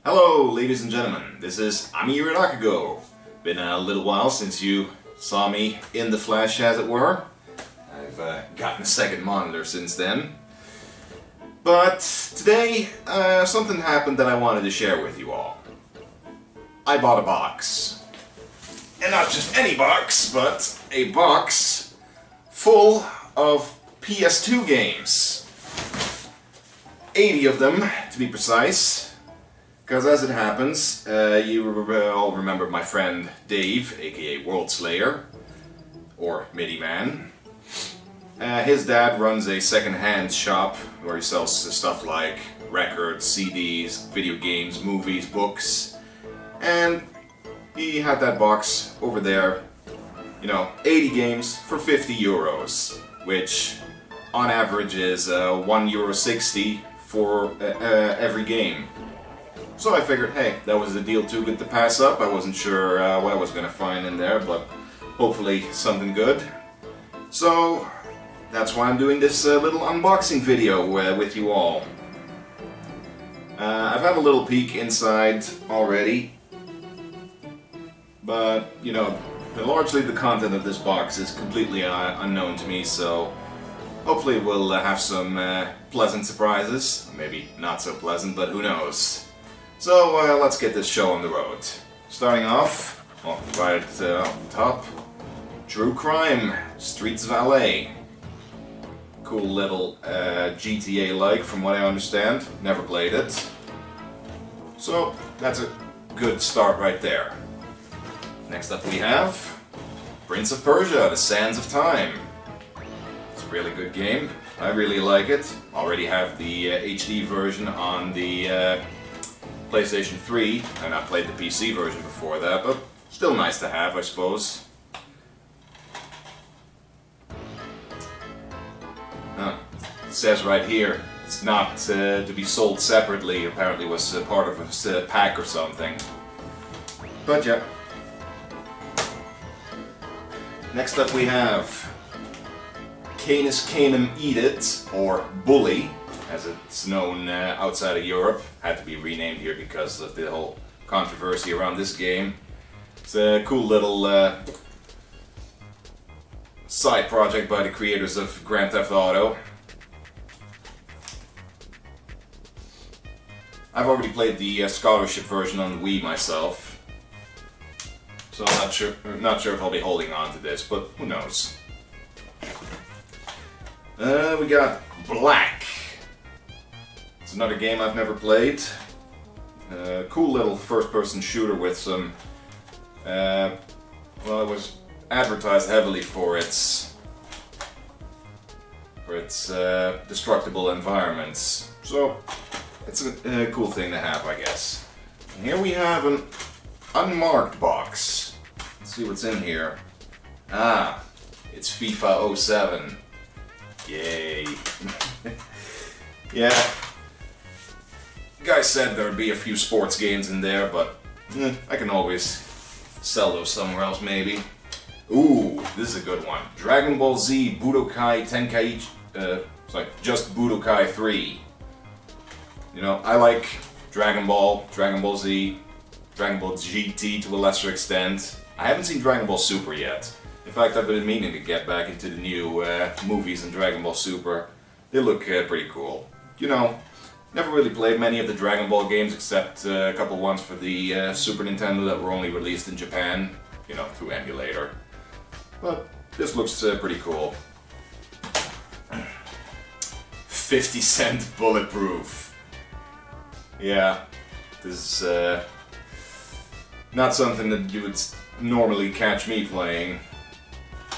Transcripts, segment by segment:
Hello, ladies and gentlemen. This is Amayirot Akago. Been a little while since you saw me in the flesh, as it were. I've gotten a second monitor since then. But today, something happened that I wanted to share with you all. I bought a box. And not just any box, but a box full of PS2 games. 80 of them, to be precise. Because as it happens, you all remember my friend Dave, aka World Slayer, or Midi Man. His dad runs a second-hand shop where he sells stuff like records, CDs, video games, movies, books, and he had that box over there, 80 games for 50 euros, which on average is €1.60 for every game. So I figured, hey, that was a deal too good to pass up. I wasn't sure what I was going to find in there, but hopefully something good. So that's why I'm doing this little unboxing video with you all. I've had a little peek inside already, but largely the content of this box is completely unknown to me, so hopefully we'll have some pleasant surprises. Maybe not so pleasant, but who knows. So let's get this show on the road. Starting off, right on the top, True Crime, Streets of LA. Cool little GTA-like from what I understand. Never played it. So that's a good start right there. Next up we have Prince of Persia, The Sands of Time. It's a really good game. I really like it. Already have the HD version on the PlayStation 3, and I played the PC version before that, but still nice to have, I suppose. It says right here, it's not to be sold separately, apparently was part of a pack or something. But yeah. Next up we have Canis Canem Eat It, or Bully, as it's known outside of Europe. Had to be renamed here because of the whole controversy around this game. It's a cool little side project by the creators of Grand Theft Auto. I've already played the scholarship version on the Wii myself, so I'm not sure if I'll be holding on to this, but who knows. We got Black. It's another game I've never played. Cool little first-person shooter with some, it was advertised heavily for its destructible environments. So it's a cool thing to have, I guess. And here we have an unmarked box. Let's see what's in here. It's FIFA 07. Yay. Yeah. Guys said there'd be a few sports games in there, but I can always sell those somewhere else maybe. Ooh, this is a good one. Dragon Ball Z Budokai Tenkaichi, just Budokai 3. I like Dragon Ball, Dragon Ball Z, Dragon Ball GT to a lesser extent. I haven't seen Dragon Ball Super yet. In fact, I've been meaning to get back into the new movies in Dragon Ball Super. They look pretty cool. Never really played many of the Dragon Ball games except a couple ones for the Super Nintendo that were only released in Japan, through emulator. But this looks pretty cool. 50-cent bulletproof. Yeah, this is not something that you would normally catch me playing.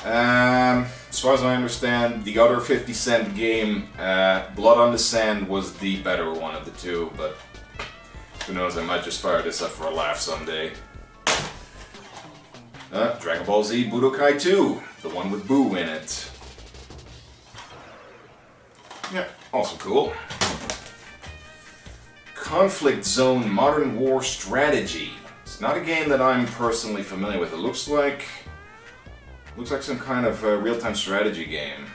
As far as I understand, the other 50-cent game, Blood on the Sand, was the better one of the two, but who knows, I might just fire this up for a laugh someday. Dragon Ball Z Budokai 2, the one with Boo in it. Yeah, also cool. Conflict Zone Modern War Strategy. It's not a game that I'm personally familiar with. It looks like some kind of real-time strategy game.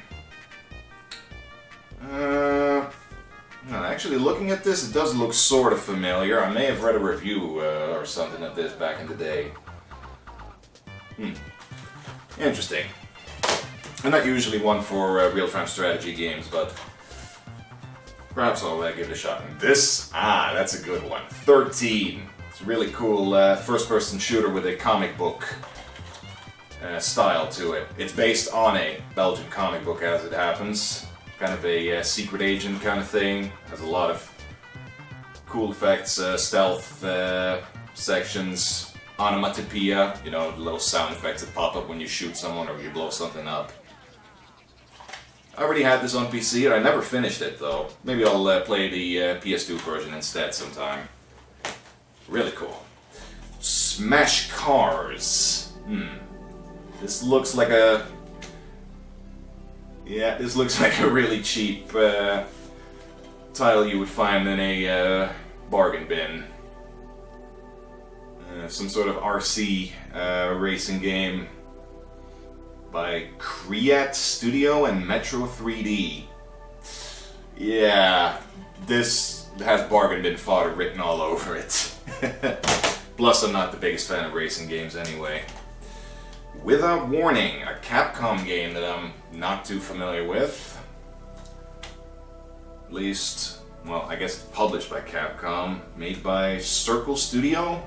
Actually, looking at this, it does look sort of familiar. I may have read a review or something of this back in the day. Interesting. I'm not usually one for real-time strategy games, but perhaps I'll give it a shot. And this, that's a good one. 13. It's a really cool first-person shooter with a comic book style to it. It's based on a Belgian comic book, as it happens. Kind of a secret agent kind of thing. Has a lot of cool effects, stealth sections, onomatopoeia, you know, the little sound effects that pop up when you shoot someone or you blow something up. I already had this on PC and I never finished it though. Maybe I'll play the PS2 version instead sometime. Really cool. Smash Cars. This looks like a... Yeah, this looks like a really cheap title you would find in a bargain bin. Some sort of RC racing game by Create Studio and Metro 3D. Yeah, this has bargain bin fodder written all over it. Plus, I'm not the biggest fan of racing games anyway. Without Warning, a Capcom game that I'm not too familiar with. At least, well, I guess it's published by Capcom, made by Circle Studio.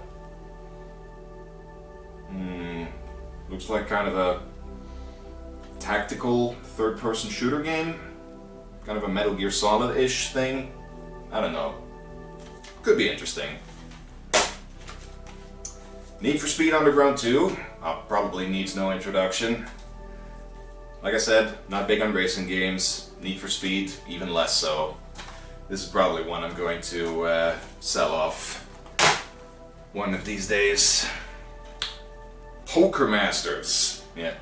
Looks like kind of a tactical third-person shooter game. Kind of a Metal Gear Solid-ish thing. I don't know. Could be interesting. Need for Speed Underground 2 probably needs no introduction. Like I said, not big on racing games. Need for Speed, even less so. This is probably one I'm going to sell off one of these days. Poker Masters. Yeah.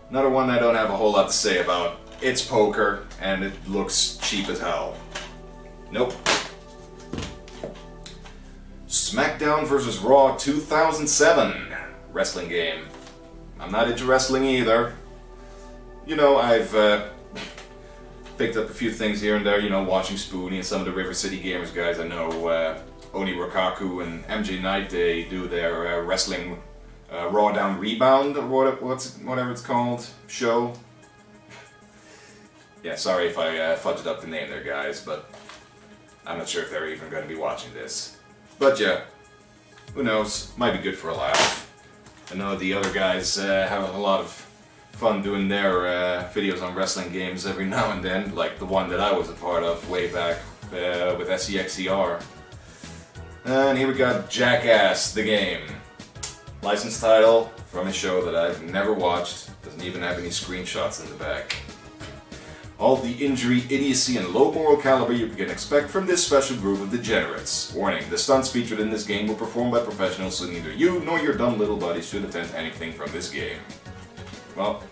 Another one I don't have a whole lot to say about. It's poker, and it looks cheap as hell. Nope. SmackDown vs. Raw 2007. Wrestling game. I'm not into wrestling either. You know, I've picked up a few things here and there, you know, watching Spoonie and some of the River City Gamers guys. I know Oni Rokaku and MJ Knight, they do their wrestling Raw Down Rebound, or whatever it's called, show. Yeah, sorry if I fudged up the name there, guys, but I'm not sure if they're even going to be watching this. But yeah, who knows, might be good for a laugh. I know the other guys have a lot of fun doing their videos on wrestling games every now and then, like the one that I was a part of way back with SEXER. And here we got Jackass, the game. License title from a show that I've never watched, doesn't even have any screenshots in the back. All the injury, idiocy, and low moral caliber you can expect from this special group of degenerates. Warning, the stunts featured in this game were performed by professionals, so neither you nor your dumb little buddies should attempt anything from this game. Well,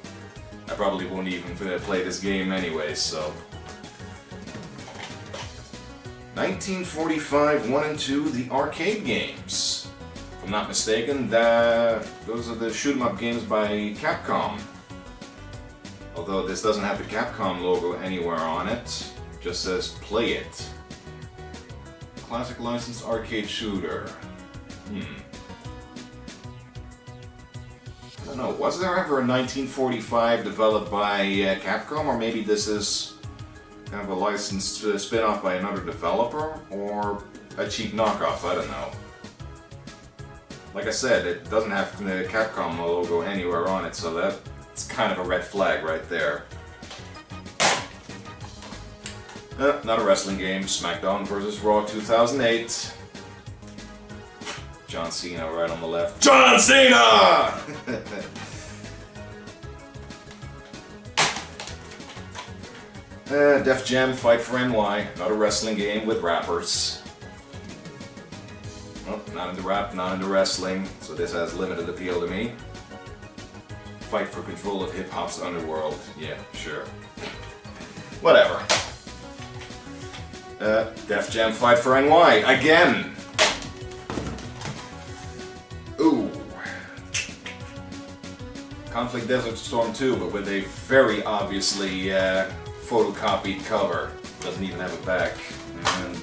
I probably won't even play this game anyway, so... 1945 1 and 2, the arcade games. If I'm not mistaken, those are the shoot 'em up games by Capcom. Although this doesn't have the Capcom logo anywhere on it, it just says play it. Classic licensed arcade shooter. I don't know, was there ever a 1945 developed by Capcom, or maybe this is kind of a licensed spin-off by another developer, or a cheap knockoff, I don't know. Like I said, it doesn't have the Capcom logo anywhere on it, so that's kind of a red flag right there. Not a wrestling game, SmackDown vs. Raw 2008. John Cena right on the left. John Cena! Def Jam Fight for NY, not a wrestling game with rappers. Oh, not into rap, not into wrestling, so this has limited appeal to me. Fight for control of hip-hop's underworld. Yeah, sure. Whatever. Def Jam Fight for NY, again! Ooh. Conflict Desert Storm 2, but with a very obviously photocopied cover. Doesn't even have a back. And,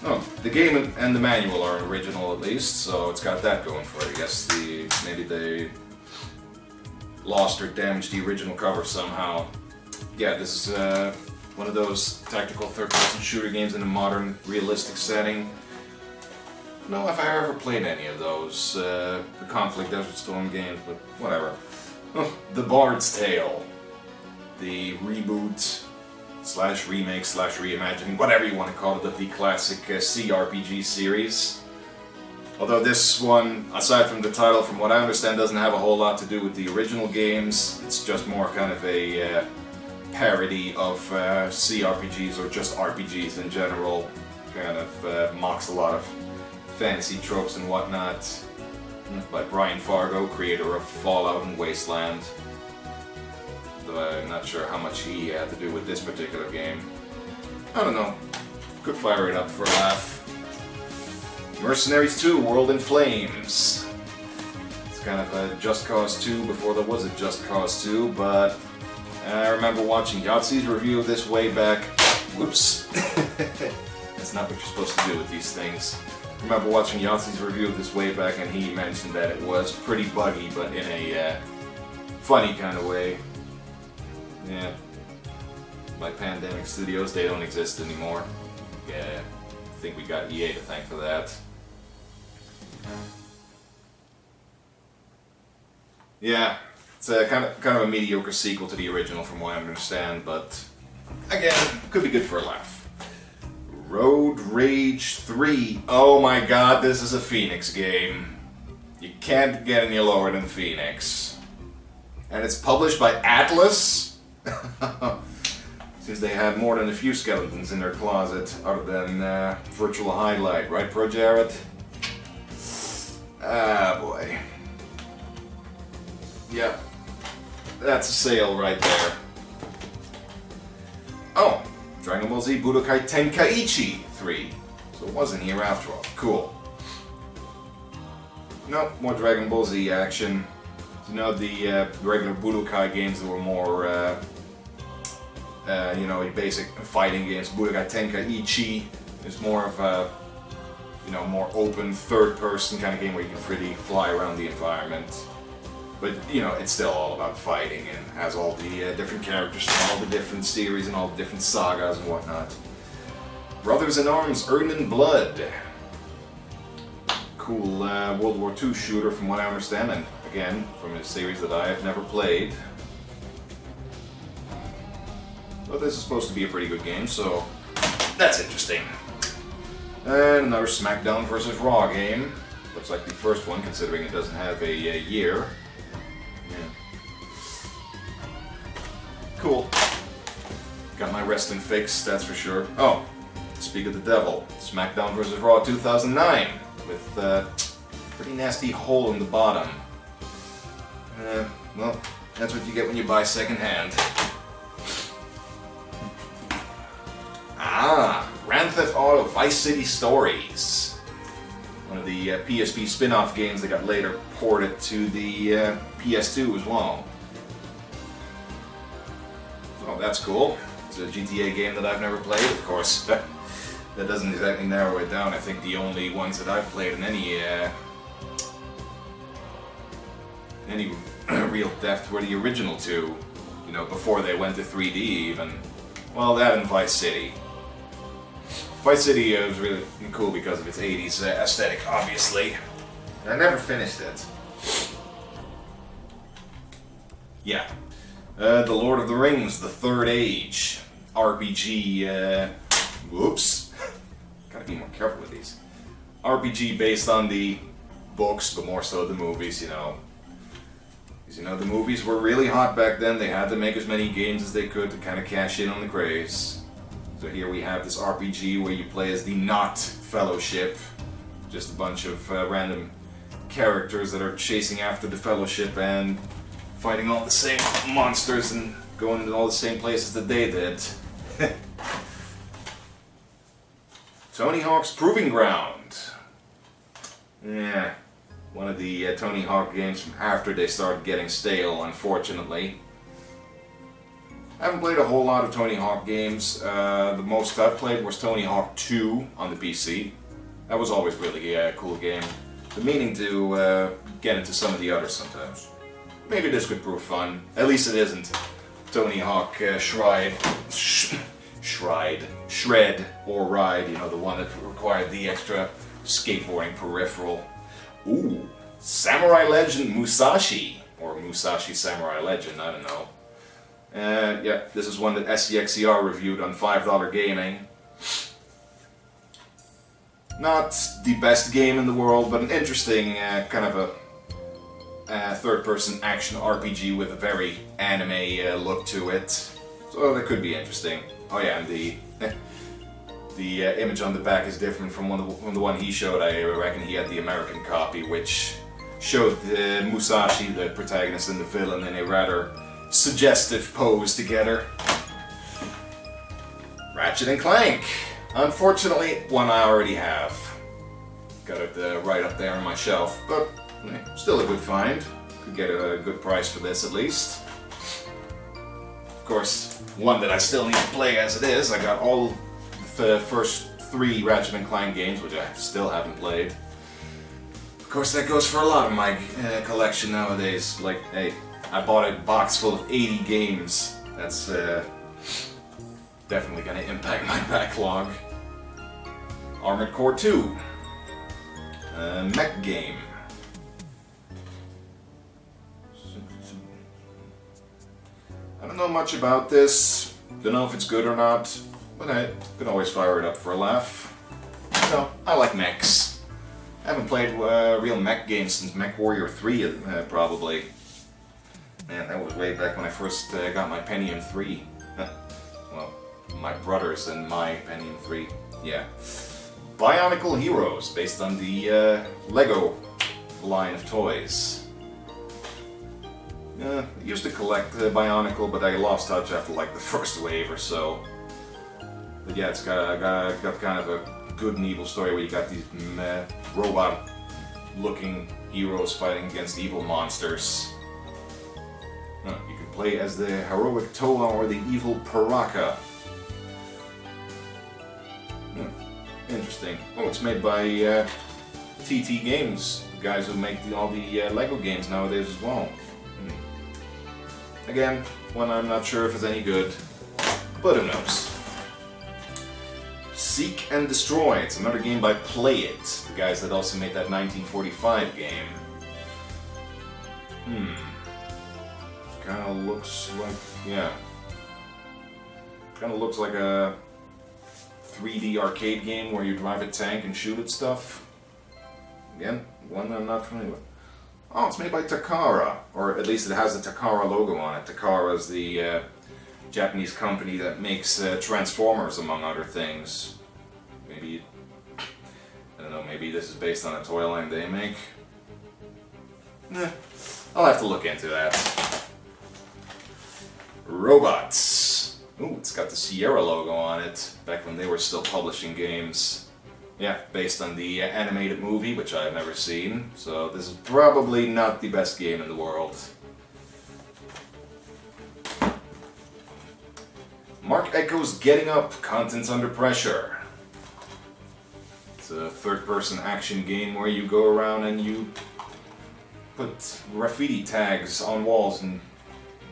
oh, the game and the manual are original at least, so it's got that going for it. I guess maybe they lost or damaged the original cover somehow. Yeah, this is one of those tactical third-person shooter games in a modern, realistic setting. I don't know if I ever played any of those, the Conflict Desert Storm games, but whatever. Oh, The Bard's Tale. The reboot, / remake / reimagining, whatever you want to call it, of the classic CRPG series. Although this one, aside from the title, from what I understand, doesn't have a whole lot to do with the original games. It's just more kind of a parody of CRPGs or just RPGs in general. Kind of mocks a lot of fantasy tropes and whatnot. By Brian Fargo, creator of Fallout and Wasteland. Though I'm not sure how much he had to do with this particular game. I don't know. Could fire it up for a laugh. Mercenaries 2, World in Flames. It's kind of a Just Cause 2 before there was a Just Cause 2, but I remember watching Yahtzee's review of this way back. Whoops. That's not what you're supposed to do with these things. I remember watching Yahtzee's review of this way back, and he mentioned that it was pretty buggy, but in a funny kind of way. Yeah. Like Pandemic Studios, they don't exist anymore. Yeah, I think we got EA to thank for that. Yeah, it's a kind of a mediocre sequel to the original from what I understand, but again, could be good for a laugh. Road Rage 3. Oh my god, this is a Phoenix game. You can't get any lower than Phoenix. And it's published by Atlas? Since they had more than a few skeletons in their closet, other than Virtual Highlight, right, Pro Jared? Ah, boy. Yep. That's a sale right there. Oh, Dragon Ball Z Budokai Tenkaichi 3. So it wasn't here after all. Cool. Nope, more Dragon Ball Z action. You know, the regular Budokai games that were more, you know, basic fighting games. Budokai Tenkaichi is more of a, you know, more open third-person kind of game where you can freely fly around the environment. But, you know, it's still all about fighting and has all the different characters from all the different series and all the different sagas and whatnot. Brothers in Arms, Earned in Blood. Cool World War II shooter from what I understand, and again, from a series that I have never played. But this is supposed to be a pretty good game, so that's interesting. And another SmackDown vs. Raw game. Looks like the first one, considering it doesn't have a year. Yeah. Cool. Got my wrestling fix, that's for sure. Oh, speak of the devil. SmackDown vs. Raw 2009. With a pretty nasty hole in the bottom. Well, that's what you get when you buy secondhand. Ah, Grand Theft Auto Vice City Stories. One of the PSP spin-off games that got later ported to the PS2 as well. Oh, that's cool. It's a GTA game that I've never played, of course. That doesn't exactly narrow it down. I think the only ones that I've played in any real depth were the original two. You know, before they went to 3D even. Well, that and Vice City. Vice City was really cool because of its 80s aesthetic, obviously. I never finished it. Yeah. The Lord of the Rings, The Third Age. RPG, whoops. Gotta be more careful with these. RPG based on the books, but more so the movies, you know. Because, you know, the movies were really hot back then. They had to make as many games as they could to kind of cash in on the craze. So here we have this RPG where you play as the Not Fellowship. Just a bunch of random characters that are chasing after the Fellowship and fighting all the same monsters and going to all the same places that they did. Tony Hawk's Proving Ground. Yeah, one of the Tony Hawk games from after they started getting stale, unfortunately. I haven't played a whole lot of Tony Hawk games. The most I've played was Tony Hawk 2 on the PC. That was always really a cool game. I'm meaning to get into some of the others sometimes. Maybe this could prove fun. At least it isn't Tony Hawk Shred or Ride, you know, the one that required the extra skateboarding peripheral. Ooh, Samurai Legend Musashi, or Musashi Samurai Legend, I don't know. Yeah, this is one that SCXCR reviewed on $5 Gaming. Not the best game in the world, but an interesting kind of a third-person action RPG with a very anime look to it. So that could be interesting. Oh yeah, and the image on the back is different from the one he showed. I reckon he had the American copy, which showed Musashi, the protagonist, and the villain in a rather suggestive pose together. Ratchet and Clank. Unfortunately, one I already have. Got it right up there on my shelf, but still a good find. Could get a good price for this at least. Of course, one that I still need to play as it is. I got all the first 3 Ratchet and Clank games, which I still haven't played. Of course, that goes for a lot of my collection nowadays. Like, hey, I bought a box full of 80 games. That's definitely going to impact my backlog. Armored Core 2. Mech game. I don't know much about this. Don't know if it's good or not, but I can always fire it up for a laugh. So, I like mechs. I haven't played real mech games since Mech Warrior 3, probably. Man, that was way back when I first got my Pentium 3. Well, my brothers and my Pentium 3. Yeah. Bionicle Heroes, based on the Lego line of toys. I used to collect Bionicle, but I lost touch after like the first wave or so. But yeah, it's got kind of a good and evil story where you got these robot-looking heroes fighting against evil monsters. You can play as the heroic Toa or the evil Paraka. Interesting. Oh, it's made by TT Games, the guys who make all the Lego games nowadays as well. Again, one I'm not sure if it's any good, but who knows. Seek and Destroy. It's another game by Play It, the guys that also made that 1945 game. Kind of looks like, yeah. Kind of looks like a 3D arcade game where you drive a tank and shoot at stuff. Again, one I'm not familiar with. Oh, it's made by Takara, or at least it has the Takara logo on it. Takara is the Japanese company that makes Transformers, among other things. Maybe, I don't know, maybe this is based on a toy line they make. I'll have to look into that. Robots. Ooh, it's got the Sierra logo on it, back when they were still publishing games. Yeah, based on the animated movie, which I've never seen, so this is probably not the best game in the world. Mark Echo's Getting Up, Contents Under Pressure. It's a third-person action game where you go around and you put graffiti tags on walls and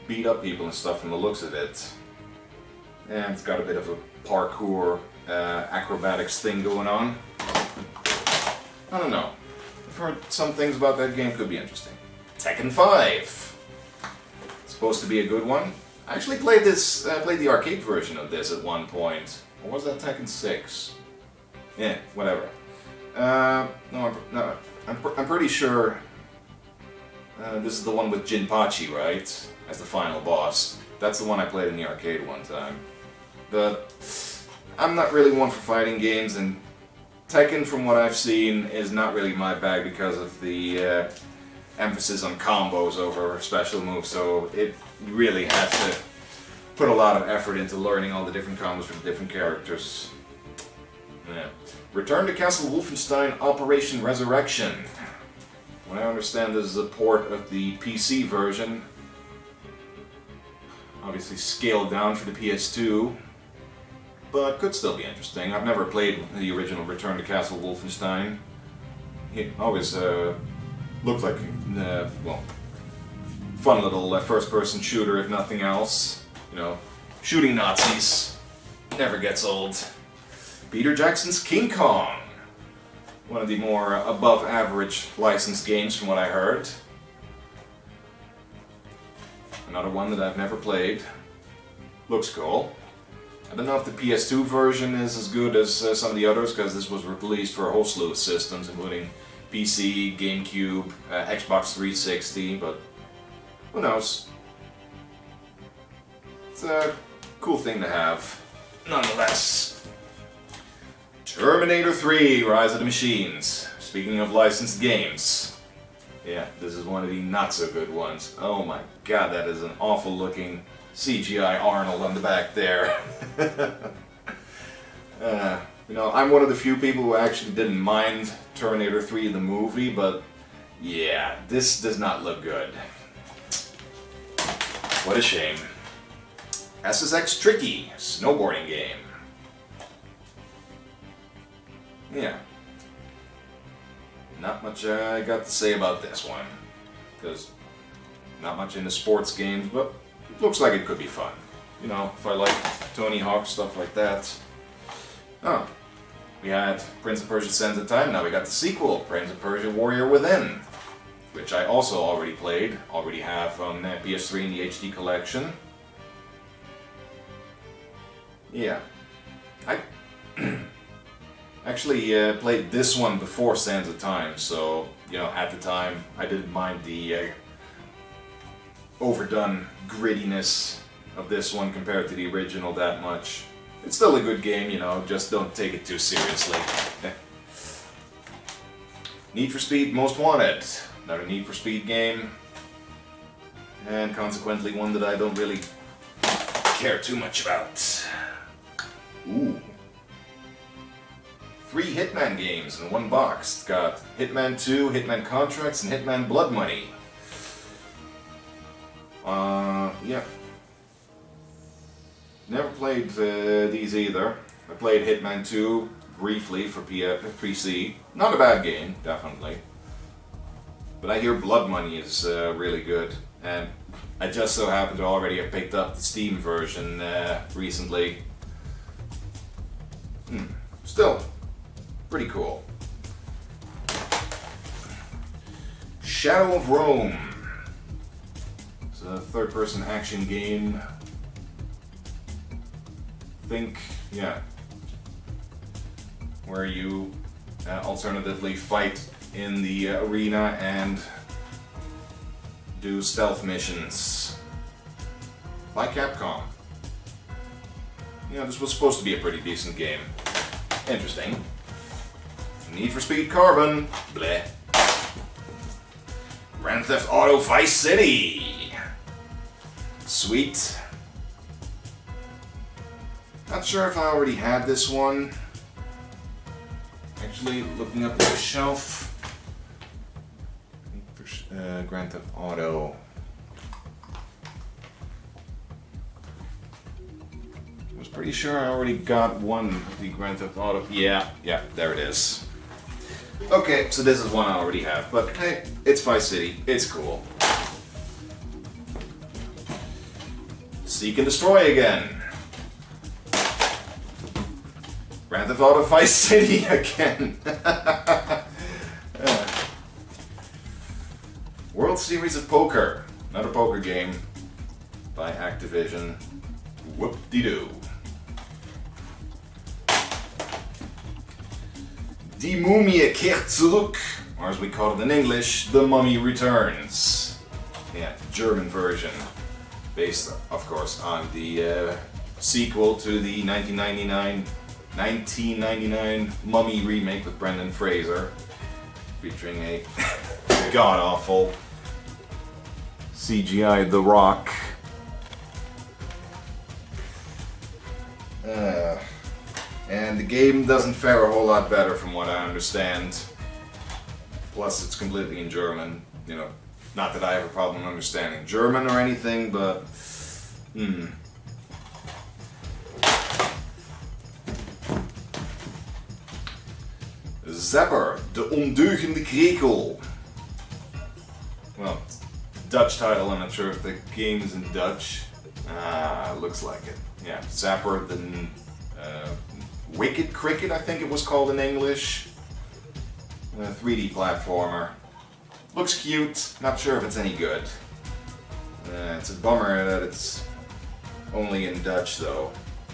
beat up people and stuff from the looks of it. And it's got a bit of a parkour acrobatics thing going on. I don't know. I've heard some things about that game could be interesting. Tekken 5. It's supposed to be a good one. I actually played this. Played the arcade version of this at one point. Or was that Tekken 6? Yeah, whatever. No, I'm pretty sure this is the one with Jinpachi, right? As the final boss. That's the one I played in the arcade one time. But I'm not really one for fighting games, and Tekken, from what I've seen, is not really my bag because of the emphasis on combos over special moves, so you really have to put a lot of effort into learning all the different combos for the different characters. Yeah. Return to Castle Wolfenstein Operation Resurrection. What I understand, this is a port of the PC version. Oh Obviously scaled down for the PS2, but could still be interesting. I've never played the original Return to Castle Wolfenstein. It always looked like, well, fun little first-person shooter if nothing else. You know, shooting Nazis never gets old. Peter Jackson's King Kong. One of the more above-average licensed games from what I heard. Another one that I've never played. Looks cool. I don't know if the PS2 version is as good as some of the others, because this was released for a whole slew of systems, including PC, GameCube, Xbox 360, but who knows? It's a cool thing to have, nonetheless. Terminator 3, Rise of the Machines. Speaking of licensed games. Yeah, this is one of the not-so-good ones. Oh my god, that is an awful-looking CGI Arnold on the back there. You know, I'm one of the few people who actually didn't mind Terminator 3 the movie, but yeah, this does not look good. What a shame. SSX Tricky, snowboarding game. Yeah. Not much I got to say about this one, because not much into sports games, but it looks like it could be fun. You know, if I like Tony Hawk, stuff like that. Oh, we had Prince of Persia: Sands of Time, now we got the sequel, Prince of Persia: Warrior Within, which I also already played, already have on PS3 in the HD collection. Yeah. I actually played this one before Sands of Time, so, you know, at the time I didn't mind the overdone grittiness of this one compared to the original that much. It's still a good game, you know, just don't take it too seriously. Need for Speed Most Wanted. Another Need for Speed game. And consequently one that I don't really care too much about. Ooh. 3 Hitman games in one box. It's got Hitman 2, Hitman Contracts, and Hitman Blood Money. Yeah. Never played these either. I played Hitman 2 briefly for PC. Not a bad game, definitely. But I hear Blood Money is really good. And I just so happen to already have picked up the Steam version recently. Still, pretty cool. Shadow of Rome. It's a third-person action game. Yeah, where you alternatively fight in the arena and do stealth missions by Capcom. Yeah, this was supposed to be a pretty decent game. Interesting. Need for Speed Carbon. Bleh. Grand Theft Auto Vice City. Sweet. Not sure if I already had this one. Actually, looking up at the shelf. Grand Theft Auto. I was pretty sure I already got one, the Grand Theft Auto. Yeah, there it is. Okay, so this is one I already have, but hey, it's Vice City. It's cool. Seek and Destroy again. Grand Theft Auto Vice City again. World Series of Poker. Another poker game by Activision. Whoop-de-doo. Die Mumie kehrt zurück, or as we call it in English, The Mummy Returns. Yeah, German version. Based, of course, on the sequel to the 1999 Mummy remake with Brendan Fraser, featuring a god-awful CGI The Rock. And the game doesn't fare a whole lot better from what I understand. Plus it's completely in German, you know, not that I have a problem understanding German or anything, but Zapper, de ondeugende krekel. Well, Dutch title, I'm not sure if the game is in Dutch. Looks like it. Yeah, Zapper, the Wicked Cricket, I think it was called in English. 3D platformer. Looks cute, not sure if it's any good. It's a bummer that it's only in Dutch though.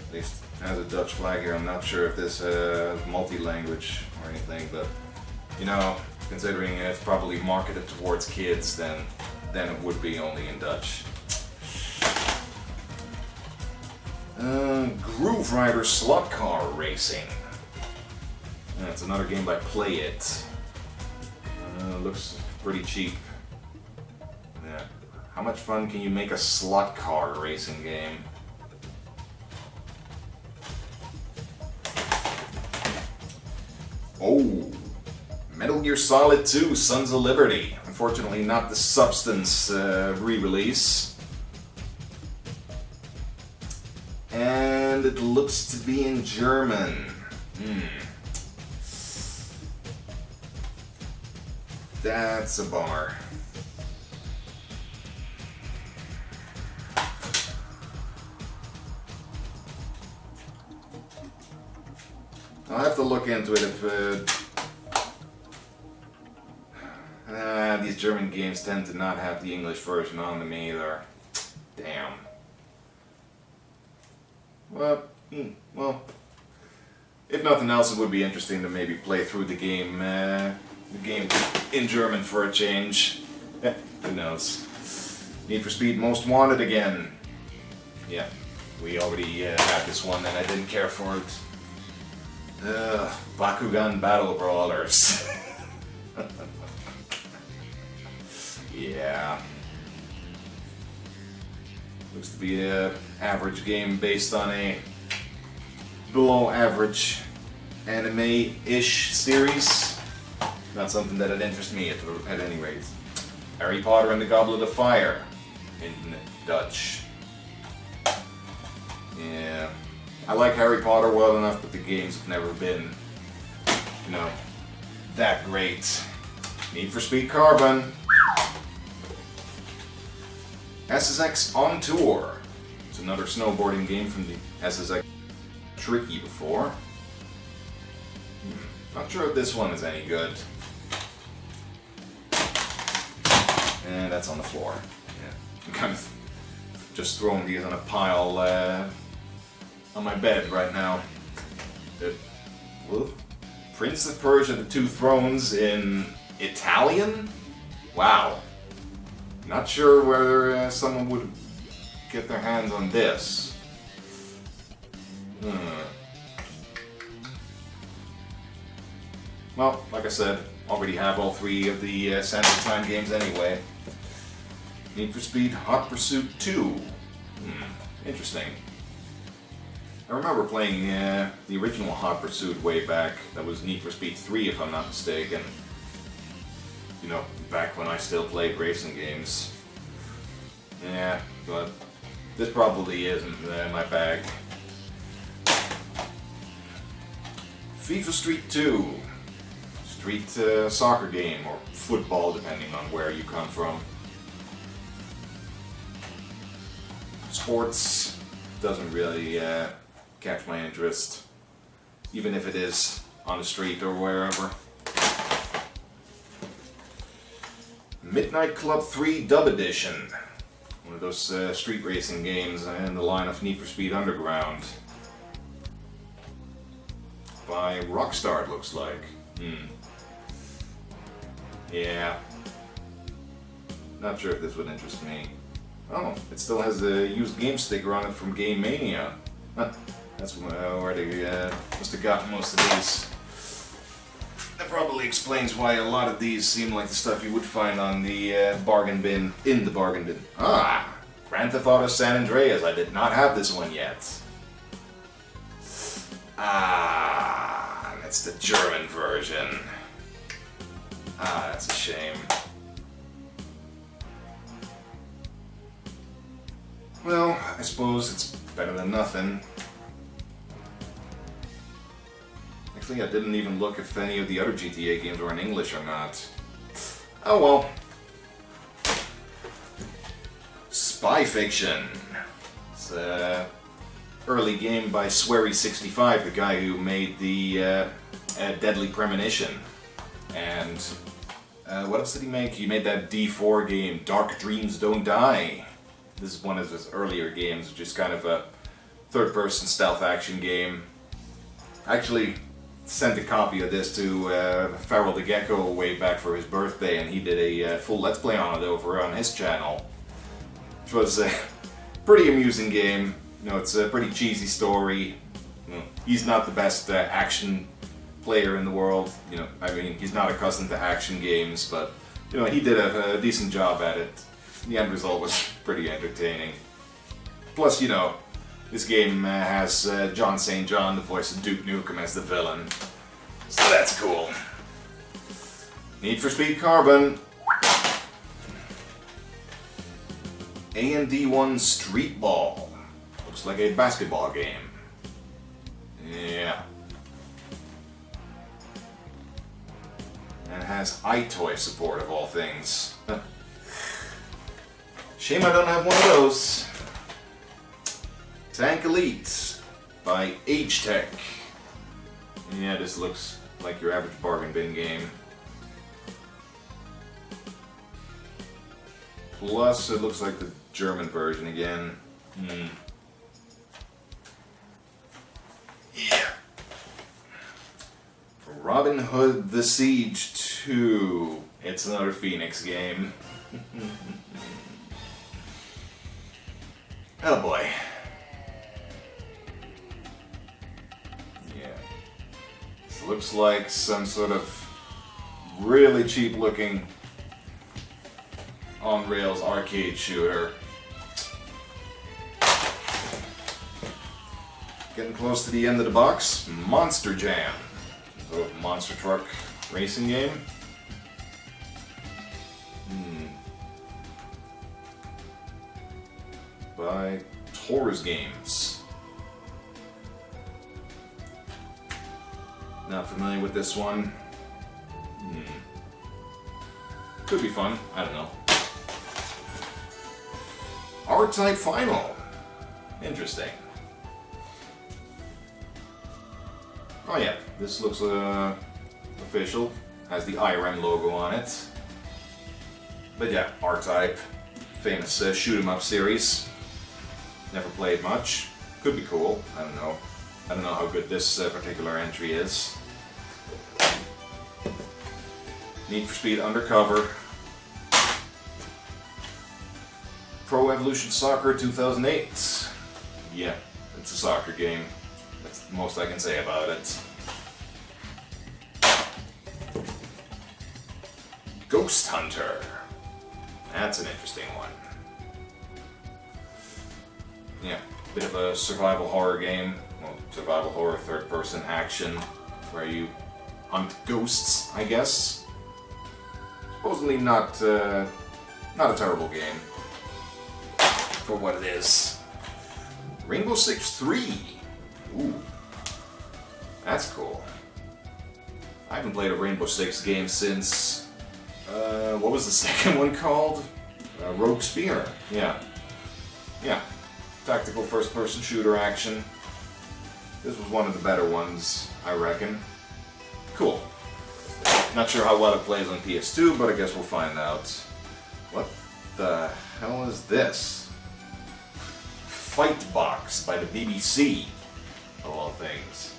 At least it has a Dutch flag here. I'm not sure if this is multi-language or anything, but you know, considering it's probably marketed towards kids, then it would be only in Dutch. Groove Rider Slot Car Racing. It's another game by Play It. Looks pretty cheap. Yeah. How much fun can you make a slot car racing game? Oh, Metal Gear Solid 2 Sons of Liberty. Unfortunately not the Substance re-release. And it looks to be in German. That's a bummer. I'll have to look into it if these German games tend to not have the English version on them either. Damn. Well, if nothing else, it would be interesting to maybe play through the game in German for a change. Yeah, who knows? Need for Speed Most Wanted again. Yeah, we already had this one and I didn't care for it. Bakugan Battle Brawlers. Yeah. Looks to be an average game based on a below average anime-ish series. Not something that'd interest me at any rate. Harry Potter and the Goblet of Fire in Dutch. Yeah. I like Harry Potter well enough, but the games have never been, you know, that great. Need for Speed Carbon. SSX On Tour. It's another snowboarding game from the SSX Tricky before. Not sure if this one is any good. And that's on the floor. Yeah. I'm kind of just throwing these on a pile on my bed right now. Prince of Persia: The Two Thrones in Italian? Wow. Not sure whether someone would get their hands on this. Well, like I said, already have all three of the Sands of Time games anyway. Need for Speed Hot Pursuit 2. Interesting. I remember playing the original Hot Pursuit way back. That was Need for Speed 3 if I'm not mistaken. You know, back when I still played racing games. Yeah, but this probably isn't my bag. FIFA Street 2. Street soccer game, or football depending on where you come from. Sports doesn't really catch my interest, even if it is on the street or wherever. Midnight Club 3 Dub Edition. One of those street racing games in the line of Need for Speed Underground. By Rockstar, it looks like. Yeah. Not sure if this would interest me. Oh, it still has a used game sticker on it from Game Mania. That's where they must have gotten most of these. That probably explains why a lot of these seem like the stuff you would find on the bargain bin, in the bargain bin. Grand Theft Auto San Andreas. I did not have this one yet. That's the German version. That's a shame. Well, I suppose it's better than nothing. Actually, I didn't even look if any of the other GTA games were in English or not. Oh well. Spy Fiction. It's an early game by Swery65, the guy who made the Deadly Premonition. And what else did he make? He made that D4 game, Dark Dreams Don't Die. This is one of his earlier games, which is kind of a third-person stealth action game. I actually sent a copy of this to Farrell the Gecko way back for his birthday, and he did a full Let's Play on it over on his channel. Which was a pretty amusing game. You know, it's a pretty cheesy story. You know, he's not the best action player in the world. You know, I mean, he's not accustomed to action games, but you know, he did a decent job at it. The end result was pretty entertaining. Plus, you know, this game has John St. John, the voice of Duke Nukem, as the villain. So that's cool. Need for Speed Carbon. A&D1 Street Ball. Looks like a basketball game. Yeah. And it has iToy support of all things. Shame I don't have one of those. Tank Elite by H-Tech. Yeah, this looks like your average bargain bin game. Plus, it looks like the German version again. Yeah. Robin Hood The Siege 2. It's another Phoenix game. Oh boy. Yeah. This looks like some sort of really cheap looking on rails arcade shooter. Getting close to the end of the box. Monster Jam. So, monster truck racing game. By Torres Games. Not familiar with this one. Could be fun. I don't know. R-Type Final. Interesting. Oh yeah, this looks official. Has the IRM logo on it. But yeah, R-Type. Famous shoot 'em up series. Never played much. Could be cool. I don't know. I don't know how good this particular entry is. Need for Speed Undercover. Pro Evolution Soccer 2008. Yeah, it's a soccer game. That's the most I can say about it. Ghost Hunter. That's an interesting one. Yeah, bit of a survival horror game. Well, survival horror, third-person action, where you hunt ghosts, I guess. Supposedly not a terrible game for what it is. Rainbow Six 3. Ooh, that's cool. I haven't played a Rainbow Six game since what was the second one called? Rogue Spear. Yeah. Tactical first-person shooter action. This was one of the better ones, I reckon. Cool. Not sure how well it plays on PS2, but I guess we'll find out. What the hell is this? Fight Box by the BBC, of all things.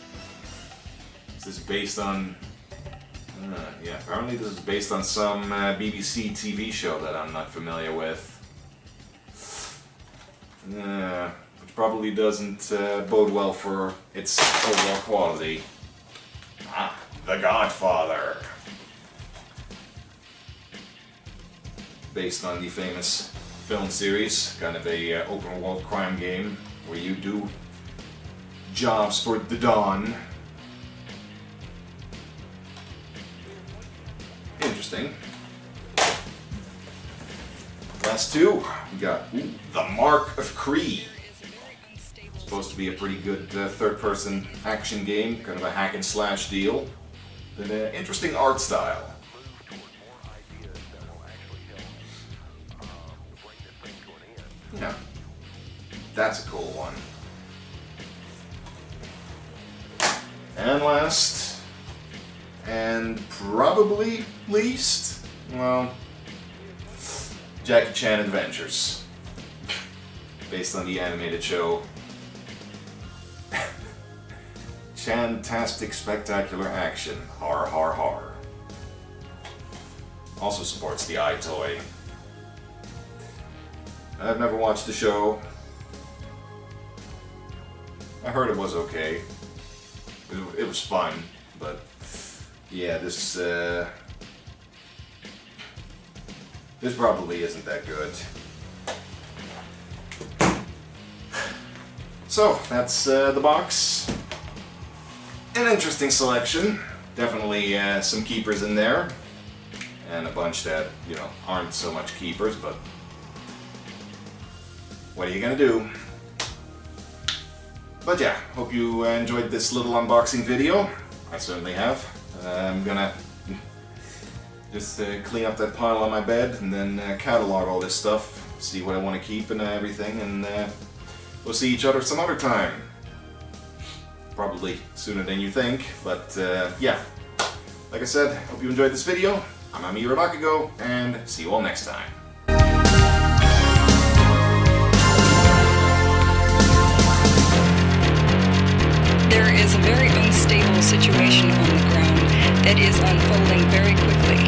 Is this based on... yeah, apparently this is based on some BBC TV show that I'm not familiar with. Which probably doesn't bode well for its overall quality. Ah, The Godfather. Based on the famous film series, kind of a open world crime game where you do jobs for the Dawn. Interesting. Last two, we got The Mark of Cree. Supposed to be a pretty good third-person action game, kind of a hack and slash deal. But interesting art style. Yeah, that's a cool one. And last, and probably least, well, Jackie Chan Adventures, based on the animated show. Fantastic, spectacular action. Har har har. Also supports the iToy. I've never watched the show. I heard it was okay. It was fun, but yeah, this probably isn't that good. So that's the box. An interesting selection. Definitely some keepers in there, and a bunch that, you know, aren't so much keepers, but what are you gonna do? But yeah, hope you enjoyed this little unboxing video. I certainly have. I'm gonna just clean up that pile on my bed and then catalog all this stuff, see what I want to keep and everything, and we'll see each other some other time. Probably sooner than you think, but yeah. Like I said, hope you enjoyed this video. I'm Amayirot Akago, and see you all next time. There is a very unstable situation on the ground that is unfolding very quickly.